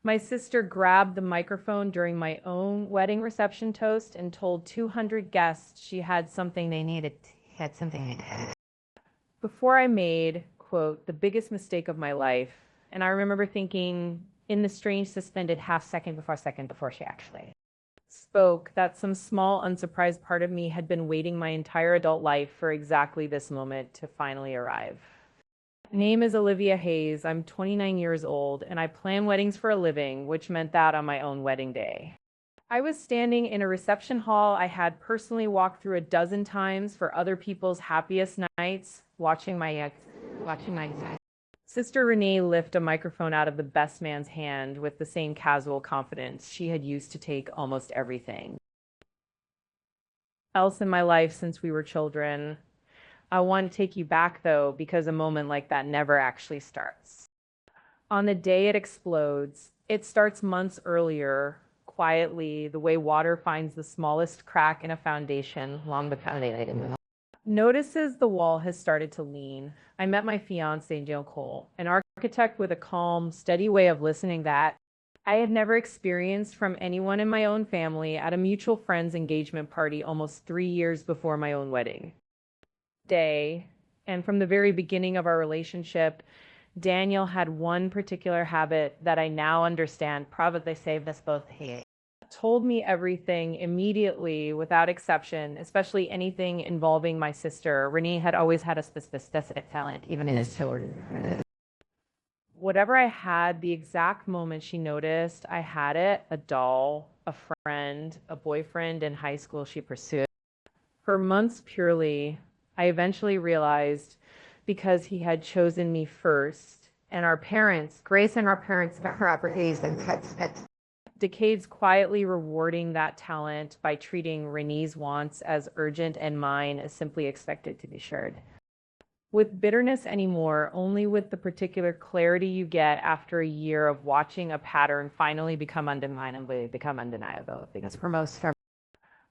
My sister grabbed the microphone during my own wedding reception toast and told 200 guests she had something they needed. Before I made, quote, the biggest mistake of my life. And I remember thinking in the strange suspended half second before she actually spoke that some small unsurprised part of me had been waiting my entire adult life for exactly this moment to finally arrive. My name is Olivia Hayes. I'm 29 years old, and I plan weddings for a living, which meant that on my own wedding day. I was standing in a reception hall I had personally walked through a dozen times for other people's happiest nights, watching my sister Renee lift a microphone out of the best man's hand with the same casual confidence she had used to take almost everything else in my life since we were children. I want to take you back, though, because a moment like that never actually starts. On the day it explodes, it starts months earlier, quietly, the way water finds the smallest crack in a foundation along the foundation. Notices the wall has started to lean. I met my fiancé, Jill Cole, an architect with a calm, steady way of listening that I had never experienced from anyone in my own family at a mutual friend's engagement party almost 3 years before my own wedding day. And from the very beginning of our relationship, Daniel had one particular habit that I now understand probably saved us both. He told me everything immediately without exception, especially anything involving my sister. Renee had always had a specific talent, even in his children. Whatever I had, the exact moment she noticed I had it, a doll, a friend, a boyfriend in high school she pursued. For months purely, I eventually realized because he had chosen me first, and our parents, Grace and our parents, decades quietly rewarding that talent by treating Renee's wants as urgent and mine as simply expected to be shared. With bitterness anymore, only with the particular clarity you get after a year of watching a pattern finally become undeniable. Because for most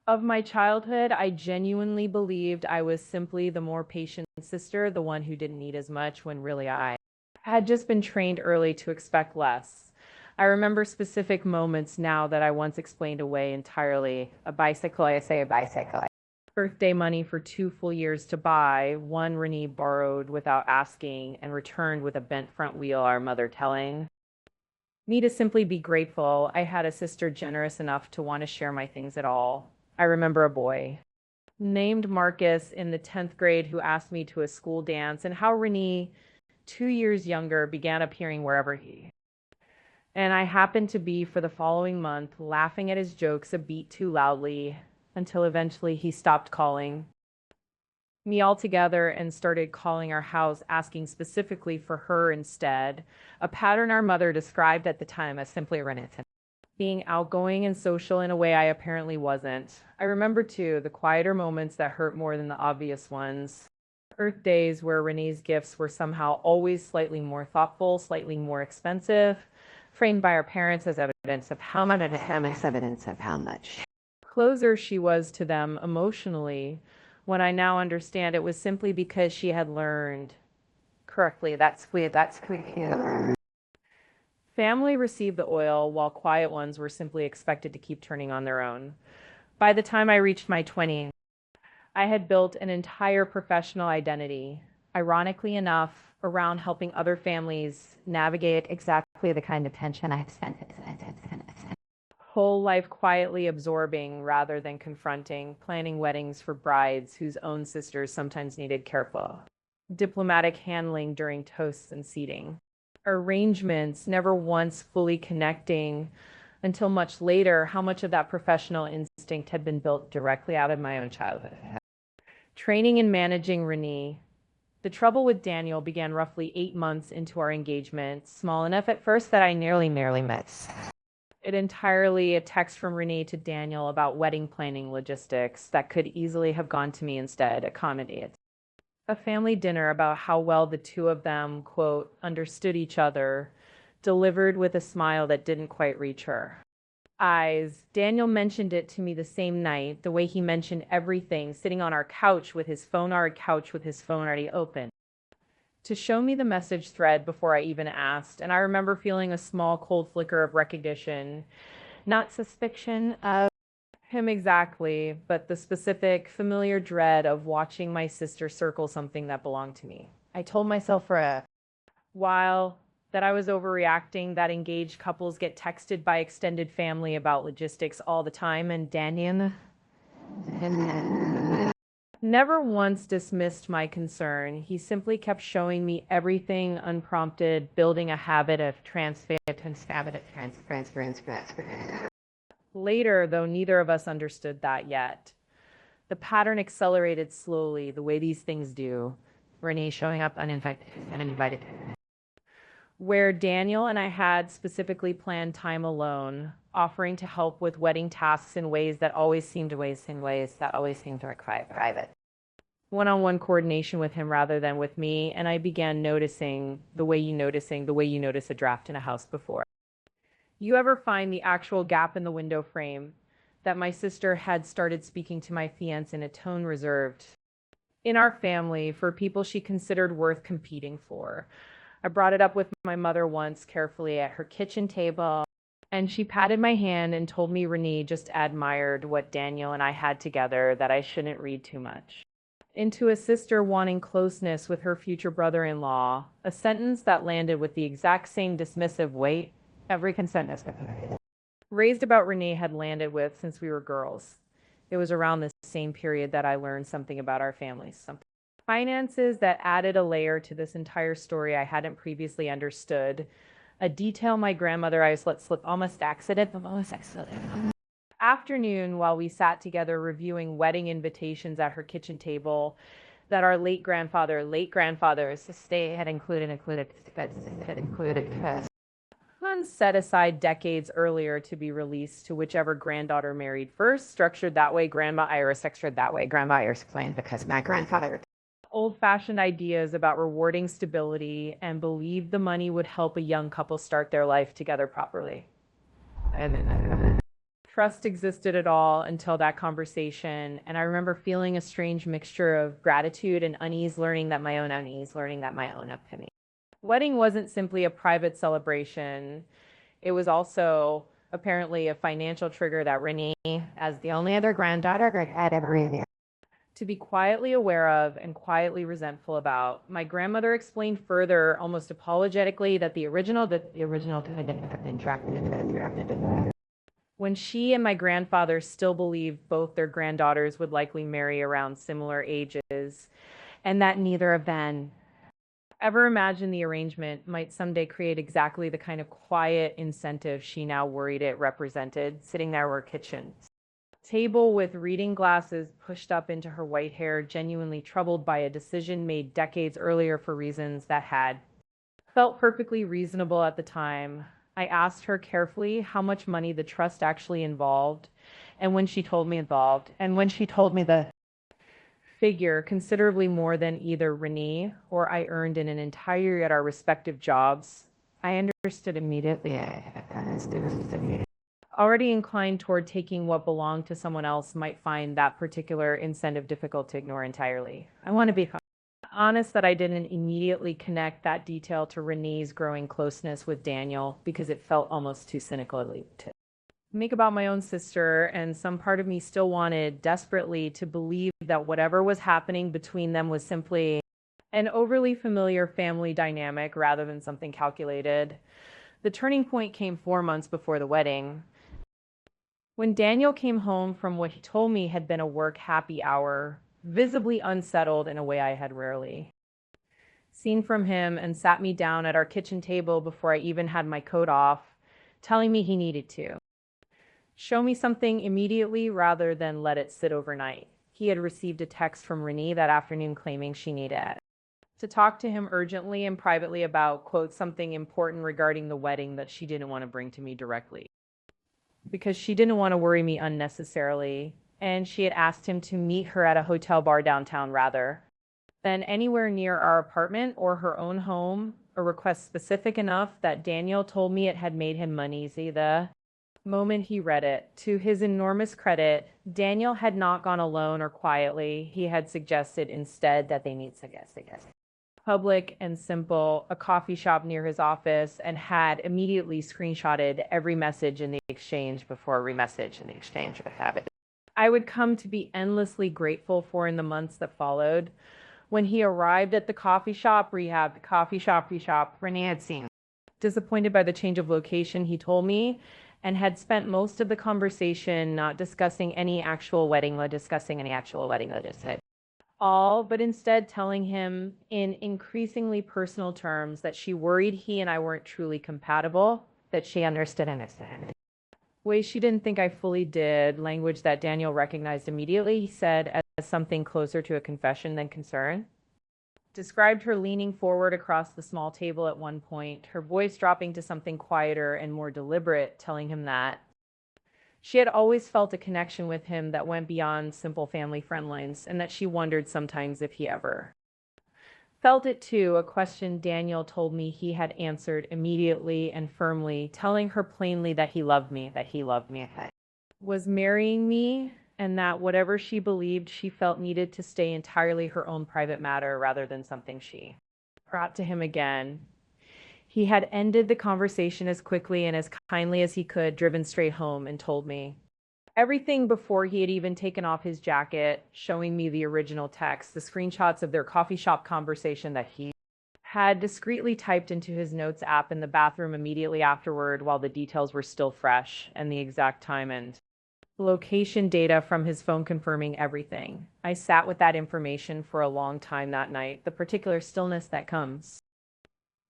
of my childhood, I genuinely believed I was simply the more patient sister, the one who didn't need as much, when really I had just been trained early to expect less. I remember specific moments now that I once explained away entirely. A bicycle. Birthday money for 2 full years to buy, one Renee borrowed without asking and returned with a bent front wheel, our mother telling me to simply be grateful I had a sister generous enough to want to share my things at all. I remember a boy named Marcus in the 10th grade who asked me to a school dance, and how Renee, 2 years younger, began appearing wherever he. And I happened to be, for the following month, laughing at his jokes a beat too loudly, until eventually he stopped calling me altogether and started calling our house, asking specifically for her instead, a pattern our mother described at the time as simply Renee. Being outgoing and social in a way I apparently wasn't. I remember, too, the quieter moments that hurt more than the obvious ones. Earth days where Renee's gifts were somehow always slightly more thoughtful, slightly more expensive, framed by our parents as evidence of how much closer she was to them emotionally, when I now understand it was simply because she had learned correctly. That's weird. Family received the oil, while quiet ones were simply expected to keep turning on their own. By the time I reached my 20s, I had built an entire professional identity, ironically enough, around helping other families navigate exactly the kind of tension I've spent whole life quietly absorbing rather than confronting, planning weddings for brides whose own sisters sometimes needed careful diplomatic handling during toasts and seating. Arrangements never once fully connecting until much later how much of that professional instinct had been built directly out of my own childhood. Training and managing Renee. The trouble with Daniel began roughly 8 months into our engagement, small enough at first that I nearly missed it entirely, a text from Renee to Daniel about wedding planning logistics that could easily have gone to me instead, accommodate. A family dinner about how well the two of them, quote, understood each other, delivered with a smile that didn't quite reach her eyes. Daniel mentioned it to me the same night, the way he mentioned everything, sitting on our couch with his phone already open. to show me the message thread before I even asked, and I remember feeling a small cold flicker of recognition, not suspicion of him exactly, but the specific familiar dread of watching my sister circle something that belonged to me. I told myself for a while that I was overreacting, that engaged couples get texted by extended family about logistics all the time, and Daniel never once dismissed my concern. He simply kept showing me everything unprompted, building a habit of transfer. Later, though neither of us understood that yet, the pattern accelerated slowly, the way these things do. Renee showing up uninvited. Where Daniel and I had specifically planned time alone, offering to help with wedding tasks in ways that always seemed to require private. One-on-one coordination with him rather than with me, and I began noticing the way you notice a draft in a house before. You ever find the actual gap in the window frame that my sister had started speaking to my fiancé in a tone reserved in our family for people she considered worth competing for? I brought it up with my mother once carefully at her kitchen table, and she patted my hand and told me Renee just admired what Daniel and I had together, that I shouldn't read too much into a sister wanting closeness with her future brother-in-law, a sentence that landed with the exact same dismissive weight every consent is raised about Renee had landed with since we were girls. It was around this same period that I learned something about our families, something finances that added a layer to this entire story I hadn't previously understood, a detail my grandmother I let slip almost accident, afternoon while we sat together reviewing wedding invitations at her kitchen table that our late grandfather's estate had included funds set aside decades earlier to be released to whichever granddaughter married first, structured that way, Grandma Iris explained because my grandfather old-fashioned ideas about rewarding stability and believed the money would help a young couple start their life together properly. Trust existed at all until that conversation, and I remember feeling a strange mixture of gratitude and unease, learning that my own opinion. Wedding wasn't simply a private celebration. It was also apparently a financial trigger that Renee, as the only other granddaughter, had ever revealed to be quietly aware of and quietly resentful about. My grandmother explained further, almost apologetically, that when she and my grandfather still believed both their granddaughters would likely marry around similar ages, and that neither of them ever imagined the arrangement might someday create exactly the kind of quiet incentive she now worried it represented. Sitting there were kitchens. Table with reading glasses pushed up into her white hair, genuinely troubled by a decision made decades earlier for reasons that had felt perfectly reasonable at the time. I asked her carefully how much money the trust actually involved, and when she told me the figure, considerably more than either Renee or I earned in an entire year at our respective jobs, I understood immediately. Already inclined toward taking what belonged to someone else might find that particular incentive difficult to ignore entirely. I want to be honest that I didn't immediately connect that detail to Renee's growing closeness with Daniel because it felt almost too cynical to make about my own sister, and some part of me still wanted desperately to believe that whatever was happening between them was simply an overly familiar family dynamic rather than something calculated. The turning point came 4 months before the wedding, when Daniel came home from what he told me had been a work happy hour, visibly unsettled in a way I had rarely seen from him, and sat me down at our kitchen table before I even had my coat off, telling me he needed to show me something immediately rather than let it sit overnight. He had received a text from Renee that afternoon claiming she needed to talk to him urgently and privately about, quote, something important regarding the wedding that she didn't want to bring to me directly, because she didn't want to worry me unnecessarily, and she had asked him to meet her at a hotel bar downtown rather than anywhere near our apartment or her own home, a request specific enough that Daniel told me it had made him uneasy the moment he read it. To his enormous credit, Daniel had not gone alone or quietly. He had suggested instead that they meet public and simple, a coffee shop near his office, and had immediately screenshotted every message in the exchange before remessage in the exchange with habit. I would come to be endlessly grateful for in the months that followed. When he arrived at the coffee shop, Renee had seen. Disappointed by the change of location, he told me, and had spent most of the conversation not discussing any actual wedding logistics. All, but instead telling him in increasingly personal terms that she worried he and I weren't truly compatible, that she understood. Ways she didn't think I fully did, language that Daniel recognized immediately, he said as something closer to a confession than concern. Described her leaning forward across the small table at one point, her voice dropping to something quieter and more deliberate, telling him that she had always felt a connection with him that went beyond simple family friend lines, and that she wondered sometimes if he ever felt it too, a question Daniel told me he had answered immediately and firmly, telling her plainly that he loved me, was marrying me, and that whatever she believed she felt needed to stay entirely her own private matter rather than something she brought to him again. He had ended the conversation as quickly and as kindly as he could, driven straight home, and told me everything before he had even taken off his jacket, showing me the original text, the screenshots of their coffee shop conversation that he had discreetly typed into his notes app in the bathroom immediately afterward while the details were still fresh, and the exact time and location data from his phone confirming everything. I sat with that information for a long time that night, the particular stillness that comes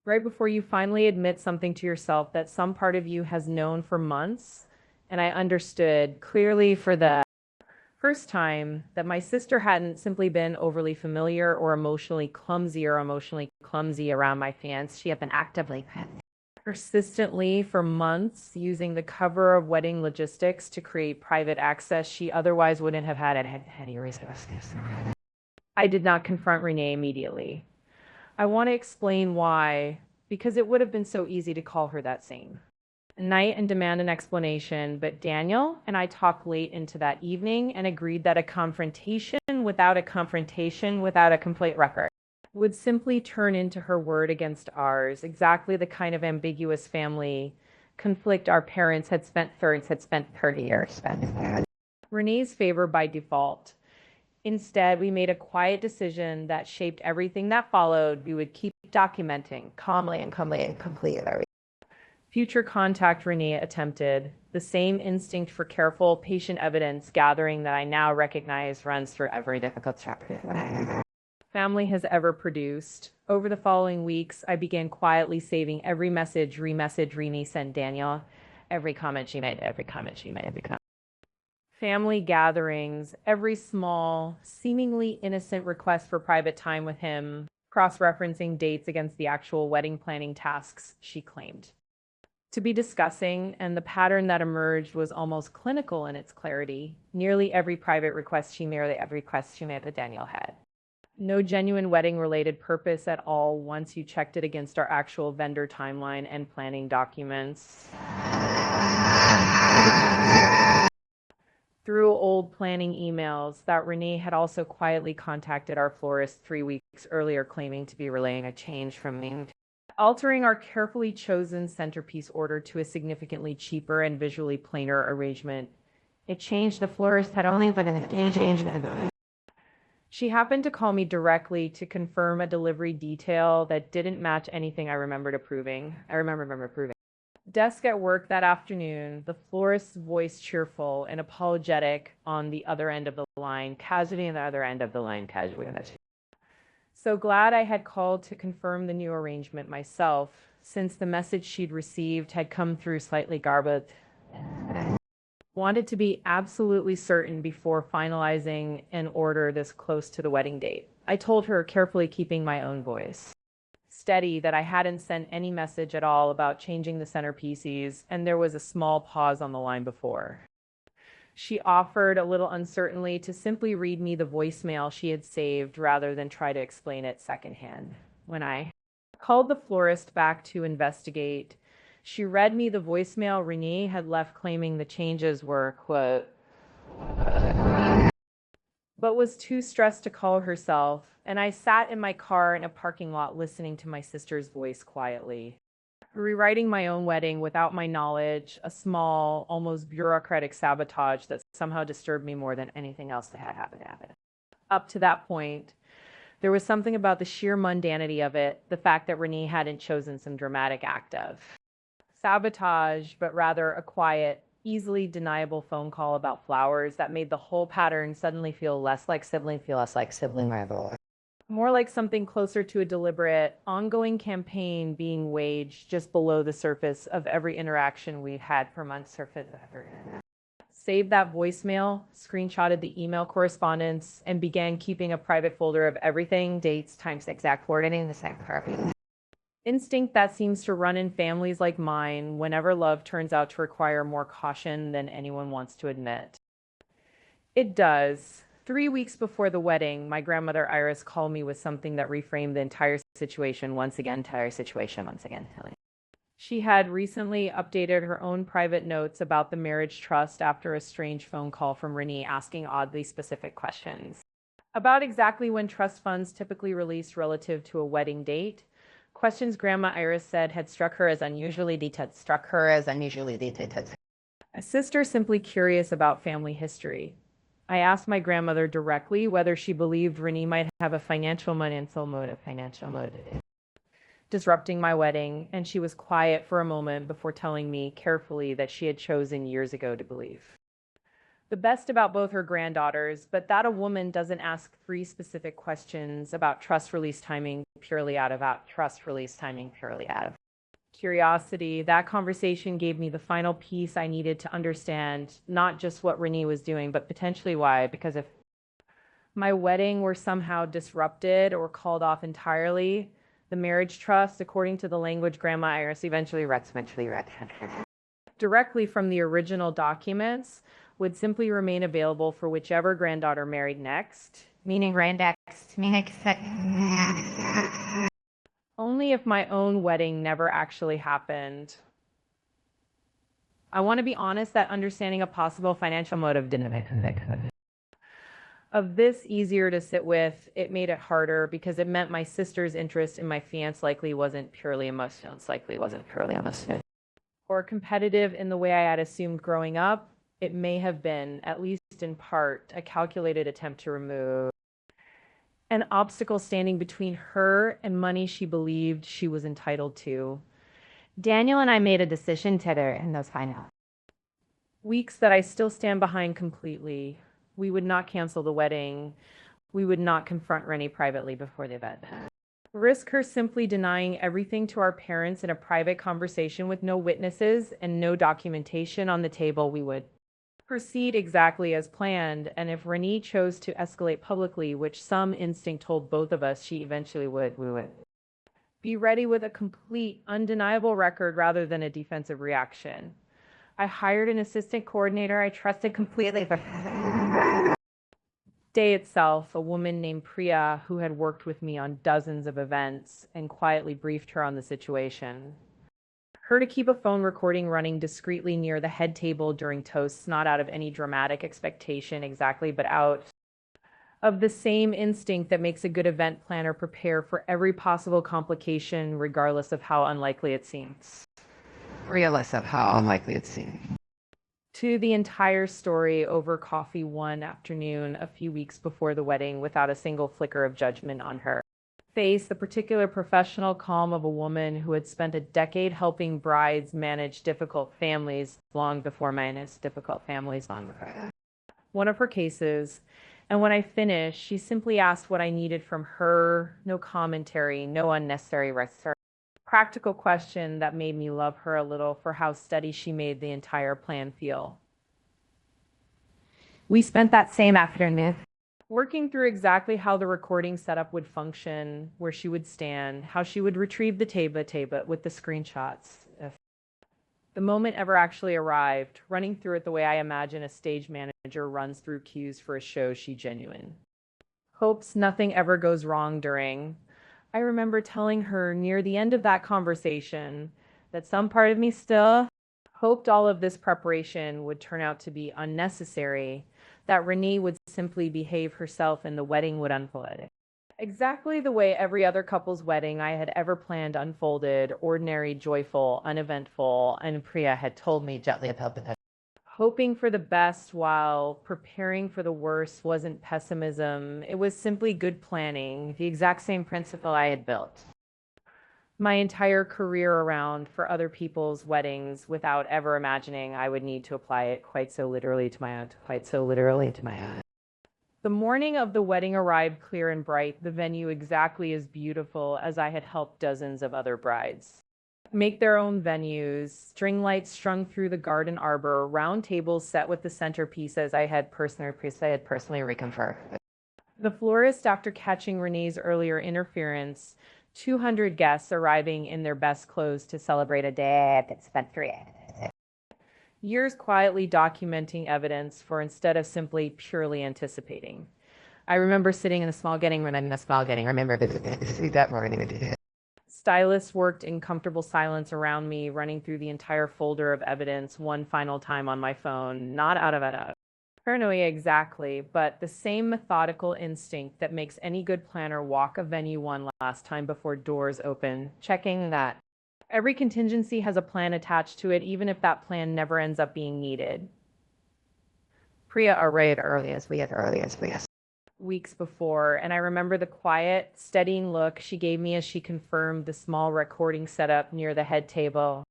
right before you finally admit something to yourself that some part of you has known for months. And I understood clearly for the first time that my sister hadn't simply been overly familiar or emotionally clumsy around my fiancé. She had been actively, persistently for months using the cover of wedding logistics to create private access she otherwise wouldn't have had any reason. I did not confront Renee immediately. I want to explain why, because it would have been so easy to call her that same night and demand an explanation, but Daniel and I talked late into that evening and agreed that a confrontation without a complete record would simply turn into her word against ours, exactly the kind of ambiguous family conflict our parents had spent 30 years. Renee's favor by default. Instead, we made a quiet decision that shaped everything that followed. We would keep documenting calmly and completely. Future contact, Renee attempted, the same instinct for careful, patient evidence gathering that I now recognize runs through every difficult chapter family has ever produced. Over the following weeks, I began quietly saving every message, Renee sent Daniel, every comment she made. Family gatherings, every small, seemingly innocent request for private time with him, cross-referencing dates against the actual wedding planning tasks she claimed to be discussing, and the pattern that emerged was almost clinical in its clarity. Nearly every private request she made that Daniel had. No genuine wedding-related purpose at all once you checked it against our actual vendor timeline and planning documents. Through old planning emails that Renee had also quietly contacted our florist 3 weeks earlier, claiming to be relaying a change from me. Altering our carefully chosen centerpiece order to a significantly cheaper and visually plainer arrangement. It changed the florist had only been an exchange. She happened to call me directly to confirm a delivery detail that didn't match anything I remember approving. Desk at work that afternoon, the florist's voice cheerful and apologetic on the other end of the line, casually on the other end of the line. So glad I had called to confirm the new arrangement myself, since the message she'd received had come through slightly garbled. Wanted to be absolutely certain before finalizing an order this close to the wedding date. I told her, carefully keeping my own voice steady, that I hadn't sent any message at all about changing the centerpieces, and there was a small pause on the line before. She offered, a little uncertainly, to simply read me the voicemail she had saved rather than try to explain it secondhand. When I called the florist back to investigate, she read me the voicemail Renee had left, claiming the changes were, quote, but was too stressed to call herself. and I sat in my car in a parking lot listening to my sister's voice quietly. Rewriting my own wedding without my knowledge, a small, almost bureaucratic sabotage that somehow disturbed me more than anything else that had happened. Up to that point, there was something about the sheer mundanity of it, the fact that Renee hadn't chosen some dramatic act of sabotage, but rather a quiet, easily deniable phone call about flowers that made the whole pattern suddenly feel less like sibling rivalry. More like something closer to a deliberate, ongoing campaign being waged just below the surface of every interaction we had for months. Saved that voicemail, screenshotted the email correspondence, and began keeping a private folder of everything, dates, times, exact wording, the same copy. Instinct that seems to run in families like mine whenever love turns out to require more caution than anyone wants to admit. It does. 3 weeks before the wedding, my grandmother Iris called me with something that reframed the entire situation once again. She had recently updated her own private notes about the marriage trust after a strange phone call from Renee asking oddly specific questions about exactly when trust funds typically released relative to a wedding date. Questions Grandma Iris said had struck her as unusually detailed. A sister simply curious about family history. I asked my grandmother directly whether she believed Renee might have a financial motive disrupting my wedding, and she was quiet for a moment before telling me carefully that she had chosen years ago to believe the best about both her granddaughters, but that a woman doesn't ask 3 specific questions about trust release timing purely out of curiosity. That conversation gave me the final piece I needed to understand not just what Renee was doing, but potentially why. Because if my wedding were somehow disrupted or called off entirely, the marriage trust, according to the language Grandma Iris eventually read directly from the original documents, would simply remain available for whichever granddaughter married next, meaning only if my own wedding never actually happened. I want to be honest that understanding a possible financial motive didn't make of this easier to sit with. It made it harder because it meant my sister's interest in my fiancé likely wasn't purely emotional. Or competitive in the way I had assumed growing up. It may have been, at least in part, a calculated attempt to remove an obstacle standing between her and money she believed she was entitled to. Daniel and I made a decision together in those final weeks that I still stand behind completely. We would not cancel the wedding. We would not confront Renee privately before the event. Risk her simply denying everything to our parents in a private conversation with no witnesses and no documentation on the table. We would proceed exactly as planned, and if Renee chose to escalate publicly, which some instinct told both of us she eventually would, we would be ready with a complete, undeniable record rather than a defensive reaction. I hired an assistant coordinator I trusted completely. Day itself, a woman named Priya, who had worked with me on dozens of events, and quietly briefed her on the situation. Her to keep a phone recording running discreetly near the head table during toasts, not out of any dramatic expectation exactly, but out of the same instinct that makes a good event planner prepare for every possible complication, regardless of how unlikely it seems. To the entire story over coffee one afternoon a few weeks before the wedding without a single flicker of judgment on her face, the particular professional calm of a woman who had spent a decade helping brides manage difficult families long before one of her cases. And when I finished, she simply asked what I needed from her. No commentary, no unnecessary practical question that made me love her a little for how steady she made the entire plan feel. We spent that same afternoon working through exactly how the recording setup would function, where she would stand, how she would retrieve the tape with the screenshots. If the moment ever actually arrived, running through it the way I imagine a stage manager runs through cues for a show she genuine. Hopes nothing ever goes wrong during. I remember telling her near the end of that conversation that some part of me still hoped all of this preparation would turn out to be unnecessary, that Renee would simply behave herself and the wedding would unfold. Exactly the way every other couple's wedding I had ever planned unfolded, ordinary, joyful, uneventful, and Priya had told me gently about it. Hoping for the best while preparing for the worst wasn't pessimism. It was simply good planning, the exact same principle I had built my entire career around for other people's weddings without ever imagining I would need to apply it quite so literally to my own, quite so literally to my own. The morning of the wedding arrived clear and bright, the venue exactly as beautiful as I had helped dozens of other brides make their own venues, string lights strung through the garden arbor, round tables set with the centerpieces I had personally reconfirmed. The florist, after catching Renee's earlier interference, 200 guests arriving in their best clothes to celebrate a day that's spent for years quietly documenting evidence for instead of simply purely anticipating. I remember sitting in a small getting room, remember that morning. Stylists worked in comfortable silence around me, running through the entire folder of evidence one final time on my phone, not out of paranoia exactly, but the same methodical instinct that makes any good planner walk a venue one last time before doors open, checking that every contingency has a plan attached to it, even if that plan never ends up being needed. Priya arrayed earliest, weeks before, and I remember the quiet, steadying look she gave me as she confirmed the small recording setup near the head table.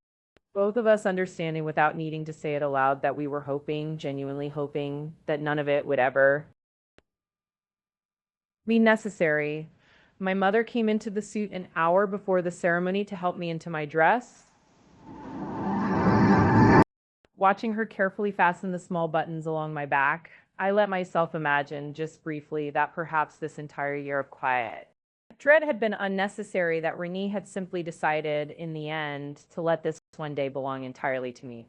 Both of us understanding without needing to say it aloud that we were hoping, genuinely hoping, that none of it would ever be necessary. My mother came into the suite an hour before the ceremony to help me into my dress. Watching her carefully fasten the small buttons along my back, I let myself imagine, just briefly, that perhaps this entire year of quiet dread had been unnecessary, that Renee had simply decided, in the end, to let this one day belong entirely to me,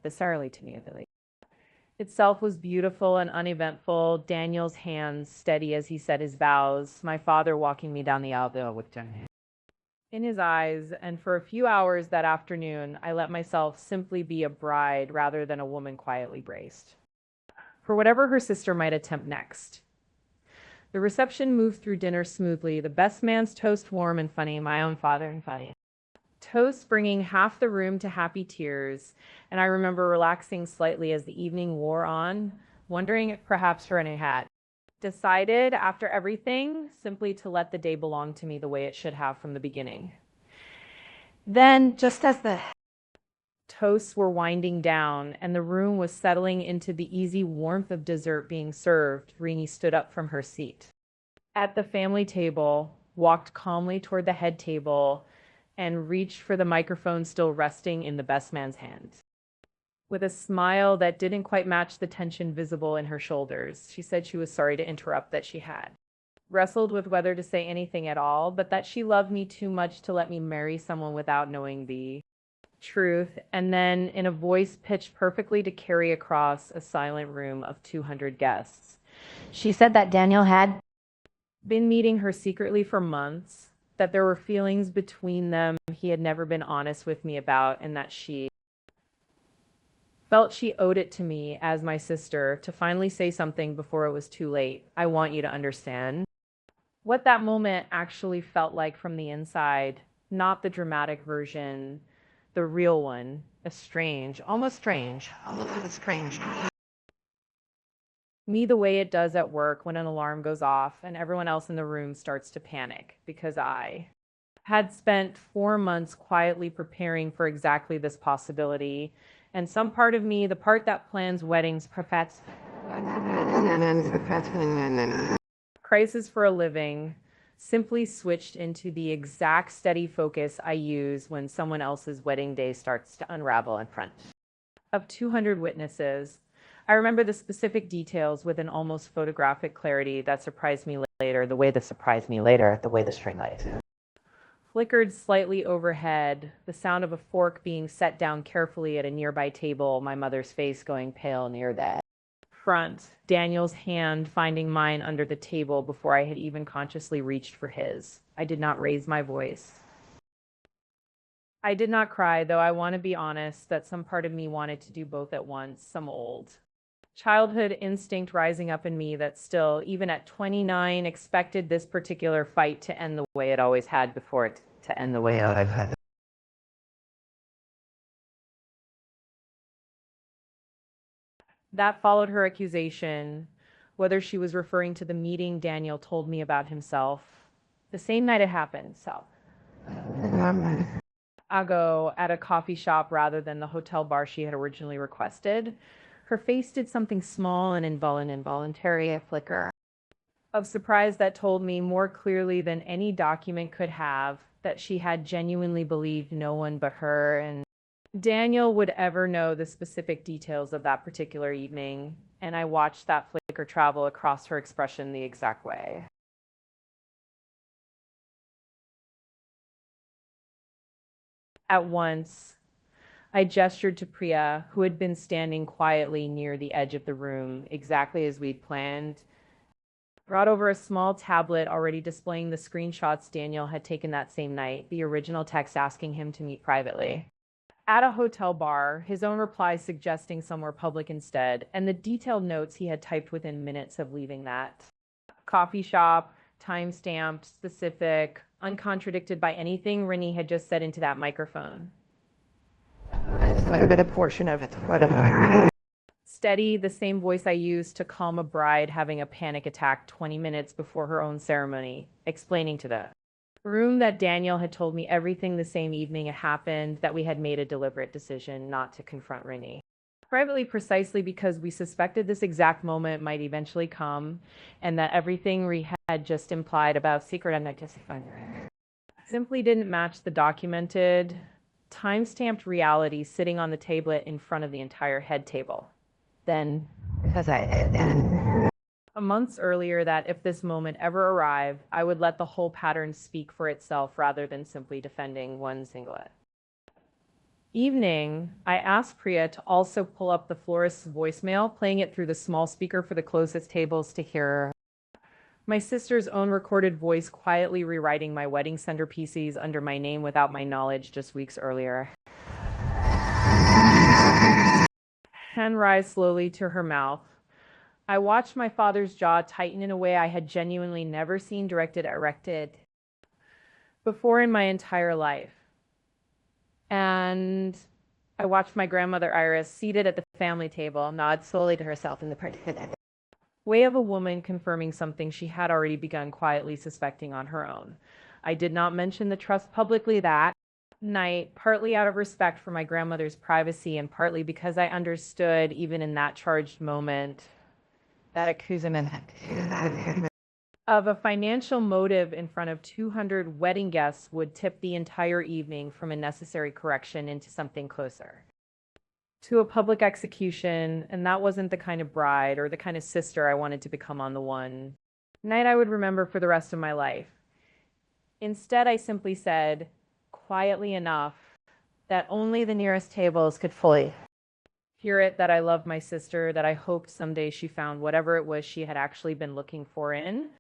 Itself was beautiful and uneventful, Daniel's hands steady as he said his vows, my father walking me down the aisle with in his eyes, and for a few hours that afternoon, I let myself simply be a bride rather than a woman quietly braced for whatever her sister might attempt next. The reception moved through dinner smoothly, the best man's toast warm and funny, my own father and funny. Toast bringing half the room to happy tears, and I remember relaxing slightly as the evening wore on, wondering if perhaps Renee had decided, after everything, simply to let the day belong to me the way it should have from the beginning. Then, just as the toasts were winding down and the room was settling into the easy warmth of dessert being served, Renee stood up from her seat at the family table, walked calmly toward the head table, and reached for the microphone still resting in the best man's hand. With a smile that didn't quite match the tension visible in her shoulders, she said she was sorry to interrupt, that she had wrestled with whether to say anything at all, but that she loved me too much to let me marry someone without knowing the truth. And then, in a voice pitched perfectly to carry across a silent room of 200 guests, she said that Daniel had been meeting her secretly for months, that there were feelings between them he had never been honest with me about, and that she felt she owed it to me as my sister to finally say something before it was too late. I want you to understand what that moment actually felt like from the inside, not the dramatic version, the real one, almost strange. Me the way it does at work when an alarm goes off and everyone else in the room starts to panic, because I had spent 4 months quietly preparing for exactly this possibility. And some part of me, the part that plans weddings, crisis for a living, simply switched into the exact steady focus I use when someone else's wedding day starts to unravel in front of 200 witnesses. I remember the specific details with an almost photographic clarity that surprised me later, the way the string light flickered slightly overhead, the sound of a fork being set down carefully at a nearby table, my mother's face going pale near that front, Daniel's hand finding mine under the table before I had even consciously reached for his. I did not raise my voice. I did not cry, though I want to be honest that some part of me wanted to do both at once, some old Childhood instinct rising up in me that still, even at 29, expected this particular fight to end the way it always had before it to end the way I've had. That followed her accusation, whether she was referring to the meeting Daniel told me about himself. The same night it happened, so. Ago at a coffee shop rather than the hotel bar she had originally requested. Her face did something small and involuntary, a flicker of surprise that told me more clearly than any document could have that she had genuinely believed no one but her and Daniel would ever know the specific details of that particular evening, and I watched that flicker travel across her expression the exact way. At once, I gestured to Priya, who had been standing quietly near the edge of the room, exactly as we'd planned. Brought over a small tablet already displaying the screenshots Daniel had taken that same night, the original text asking him to meet privately. At a hotel bar, his own reply suggesting somewhere public instead, and the detailed notes he had typed within minutes of leaving that. Coffee shop, time-stamped, specific, uncontradicted by anything Renee had just said into that microphone. A bit a portion of it. Steady, the same voice I used to calm a bride having a panic attack 20 minutes before her own ceremony, explaining to the room that Daniel had told me everything the same evening it happened, that we had made a deliberate decision not to confront Renee. Privately, precisely because we suspected this exact moment might eventually come, and that everything we had just implied about secret unidentified simply didn't match the documented, time-stamped reality sitting on the tablet in front of the entire head table. Then, because months earlier that if this moment ever arrived, I would let the whole pattern speak for itself rather than simply defending one singlet. Evening, I asked Priya to also pull up the florist's voicemail, playing it through the small speaker for the closest tables to hear my sister's own recorded voice quietly rewriting my wedding centerpieces under my name without my knowledge just weeks earlier. Hand rise slowly to her mouth. I watched my father's jaw tighten in a way I had genuinely never seen erected before in my entire life. And I watched my grandmother Iris, seated at the family table, nod slowly to herself in the way of a woman confirming something she had already begun quietly suspecting on her own. I did not mention the trust publicly that night, partly out of respect for my grandmother's privacy and partly because I understood, even in that charged moment, that accusation of a financial motive in front of 200 wedding guests would tip the entire evening from a necessary correction into something closer to a public execution, and that wasn't the kind of bride or the kind of sister I wanted to become on the one night I would remember for the rest of my life. Instead, I simply said, quietly enough, that only the nearest tables could fully hear it, that I loved my sister, that I hoped someday she found whatever it was she had actually been looking for in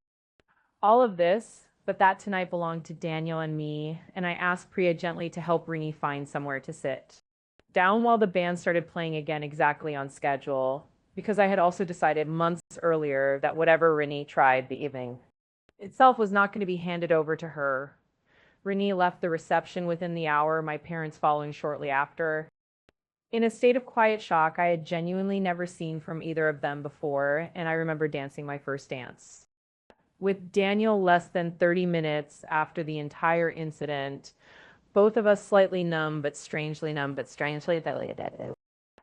all of this, but that tonight belonged to Daniel and me, and I asked Priya gently to help Renee find somewhere to sit down while the band started playing again exactly on schedule, because I had also decided months earlier that whatever Renee tried, the evening itself was not going to be handed over to her. Renee left the reception within the hour, my parents following shortly after. In a state of quiet shock I had genuinely never seen from either of them before, and I remember dancing my first dance. With Daniel less than 30 minutes after the entire incident, both of us slightly numb, but strangely delighted.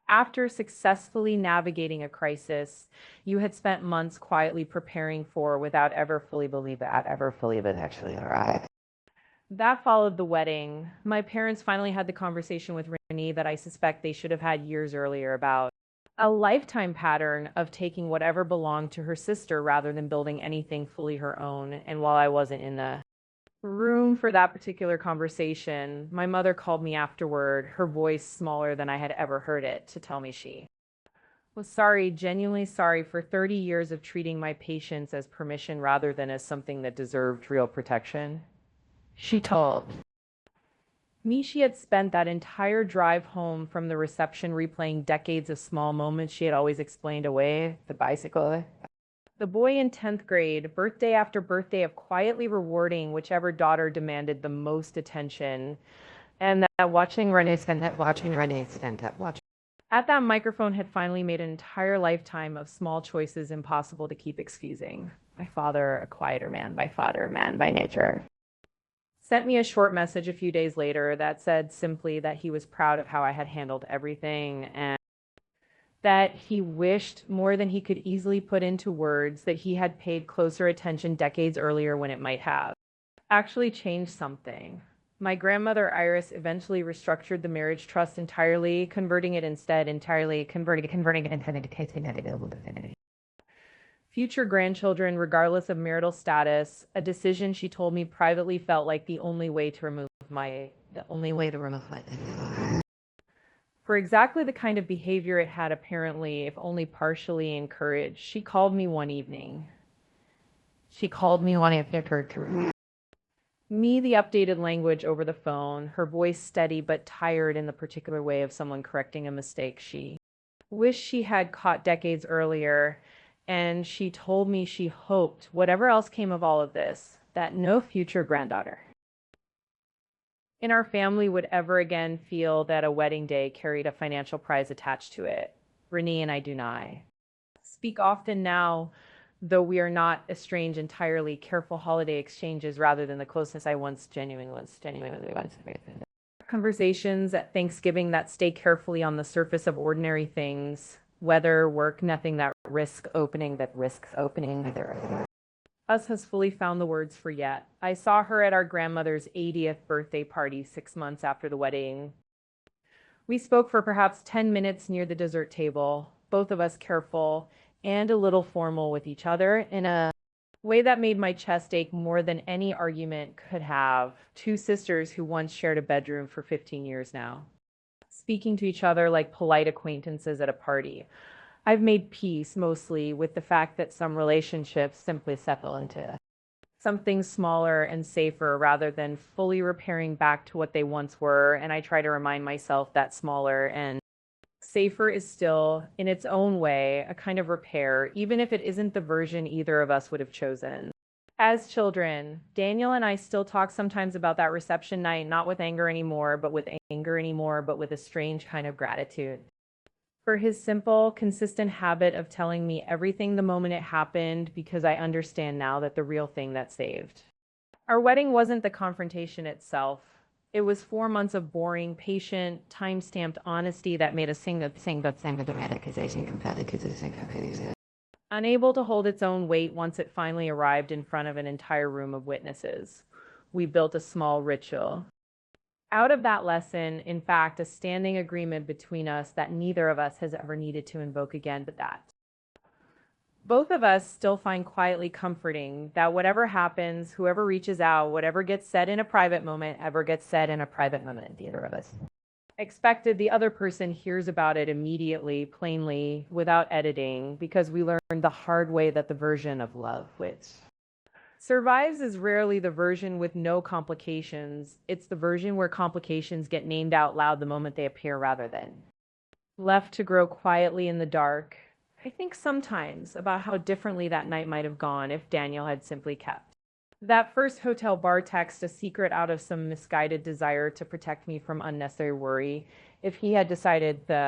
After successfully navigating a crisis you had spent months quietly preparing for without ever fully believing it actually arrived. That followed the wedding. My parents finally had the conversation with Renee that I suspect they should have had years earlier about a lifetime pattern of taking whatever belonged to her sister rather than building anything fully her own. And while I wasn't in the room for that particular conversation, my mother called me afterward, her voice smaller than I had ever heard it, to tell me she was sorry, genuinely sorry for 30 years of treating my patience as permission rather than as something that deserved real protection. She told She had spent that entire drive home from the reception replaying decades of small moments she had always explained away. The bicycle. The boy in 10th grade, birthday after birthday of quietly rewarding whichever daughter demanded the most attention. And that watching Renee stand up, watching. At that microphone had finally made an entire lifetime of small choices impossible to keep excusing. My father, a quieter man by father, man by nature, sent me a short message a few days later that said simply that he was proud of how I had handled everything and that he wished more than he could easily put into words that he had paid closer attention decades earlier when it might have actually changed something. My grandmother Iris eventually restructured the marriage trust entirely, converting it into future grandchildren, regardless of marital status, a decision she told me privately felt like the only way to remove my for exactly the kind of behavior it had apparently, if only partially encouraged. She called me one evening. Me, the updated language over the phone, her voice steady but tired in the particular way of someone correcting a mistake she wished she had caught decades earlier. And she told me she hoped, whatever else came of all of this, that no future granddaughter in our family would ever again feel that a wedding day carried a financial prize attached to it. Renee and I do not speak often now, though we are not estranged entirely, careful holiday exchanges rather than the closeness I once genuinely conversations at Thanksgiving that stay carefully on the surface of ordinary things, weather, work, nothing that risks opening. Us has fully found the words for yet. I saw her at our grandmother's 80th birthday party 6 months after the wedding. We spoke for perhaps 10 minutes near the dessert table, both of us careful and a little formal with each other in a way that made my chest ache more than any argument could have. Two sisters who once shared a bedroom for 15 years now, speaking to each other like polite acquaintances at a party. I've made peace mostly with the fact that some relationships simply settle into something smaller and safer rather than fully repairing back to what they once were. And I try to remind myself that smaller and safer is still, in its own way, a kind of repair, even if it isn't the version either of us would have chosen. As children, Daniel and I still talk sometimes about that reception night, not with anger anymore, but with a strange kind of gratitude for his simple, consistent habit of telling me everything the moment it happened, because I understand now that the real thing that saved our wedding wasn't the confrontation itself. It was 4 months of boring, patient, time-stamped honesty that made us unable to hold its own weight once it finally arrived in front of an entire room of witnesses. We built a small ritual out of that lesson, in fact, a standing agreement between us that neither of us has ever needed to invoke again, but that both of us still find quietly comforting that whatever happens, whoever reaches out, whatever gets said in a private moment, ever gets said in a private moment, either of us expected the other person hears about it immediately, plainly, without editing, because we learned the hard way that the version of love, which survives, is rarely the version with no complications. It's the version where complications get named out loud the moment they appear rather than left to grow quietly in the dark. I think sometimes about how differently that night might have gone if Daniel had simply kept that first hotel bar text a secret out of some misguided desire to protect me from unnecessary worry. If he had decided the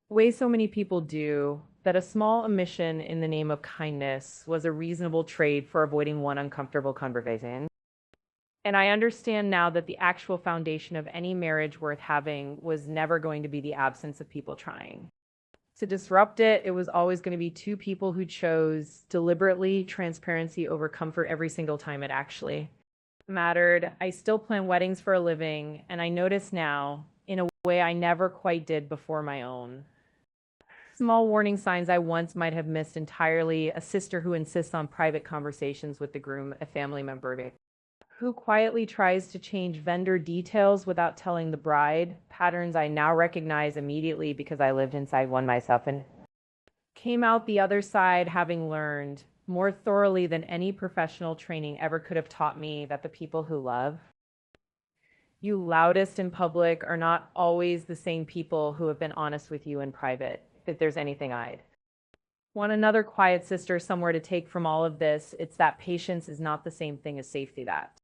way so many people do, that a small omission in the name of kindness was a reasonable trade for avoiding one uncomfortable conversation. And I understand now that the actual foundation of any marriage worth having was never going to be the absence of people trying to disrupt it. It was always going to be two people who chose deliberately transparency over comfort every single time it actually mattered. I still plan weddings for a living, and I notice now, in a way I never quite did before my own, small warning signs I once might have missed entirely. A sister who insists on private conversations with the groom, a family member who quietly tries to change vendor details without telling the bride, patterns I now recognize immediately because I lived inside one myself and came out the other side having learned more thoroughly than any professional training ever could have taught me that the people who love You loudest in public are not always the same people who have been honest with you in private, if there's anything I'd. Want another quiet sister somewhere to take from all of this, it's that patience is not the same thing as safety that.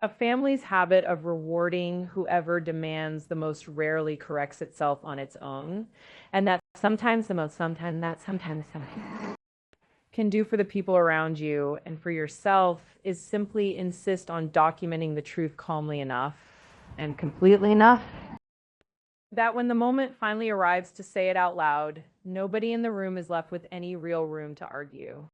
A family's habit of rewarding whoever demands the most rarely corrects itself on its own, and that sometimes the most, sometimes can do for the people around you and for yourself is simply insist on documenting the truth calmly enough and completely enough that when the moment finally arrives to say it out loud, nobody in the room is left with any real room to argue.